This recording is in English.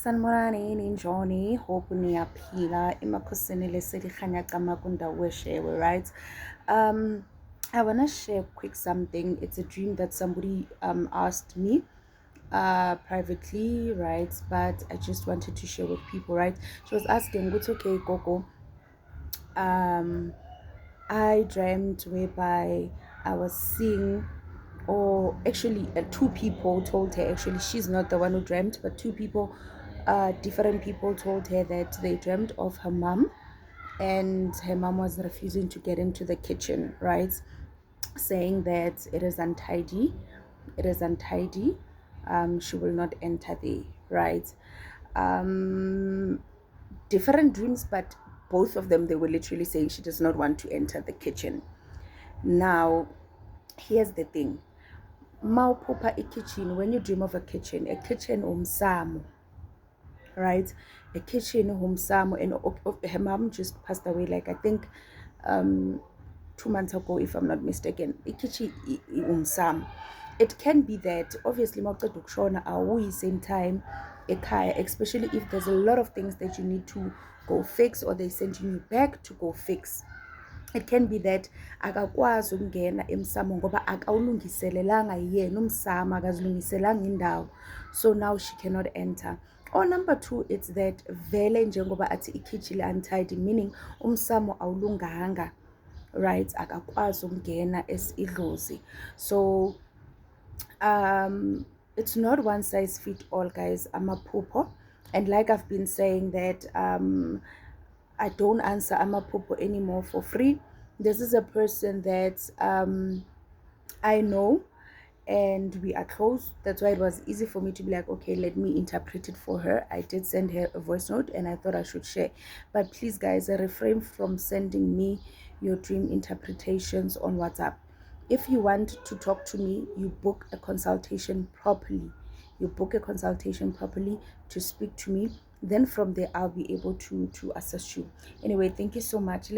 Sanibonani ninjani, hope niyaphila emakhosini leselikhanya kamakunda weshewe, right? I want to share quick something. It's a dream that somebody asked me privately, right? But I just wanted to share with people, right? She was asking, what's okay, Gogo? I dreamt whereby I was seeing, or actually two people told her, actually she's not the one who dreamt, but two people, different people told her that they dreamt of her mom, and her mom was refusing to get into the kitchen, right? Saying that it is untidy, she will not enter there, right? Different dreams, but both of them, they were literally saying she does not want to enter the kitchen. Now, here's the thing. Mawuphupha kitchen, when you dream of a kitchen umsamo, right? A kitchen umsamo, and her mom just passed away, like I think 2 months ago, if I'm not mistaken. A kitchen umsamo. It can be that obviously mawuqeda ukushona awuyi same time ekhaya, especially if there's a lot of things that you need to go fix, or they're sending you back to go fix. It can be that akakwazi ukungena emsamo ngoba akawulungiselelanga yena umsamo, akazilungiselanga indawo, so now she cannot enter. Or number two, it's that vele njengoba athi ikhitchen untidy, meaning umsamo awulunganga, right? Akakwazi ukungena idlozi. So it's not one size fit all, guys. I'm a pooper, and like I've been saying that I don't answer amaphupho anymore for free. This is a person that I know and we are close. That's why it was easy for me to be like, okay, let me interpret it for her. I did send her a voice note and I thought I should share. But please, guys, refrain from sending me your dream interpretations on WhatsApp. If you want to talk to me, you book a consultation properly. To speak to me. Then from there, I'll be able to assist you. Anyway, thank you so much.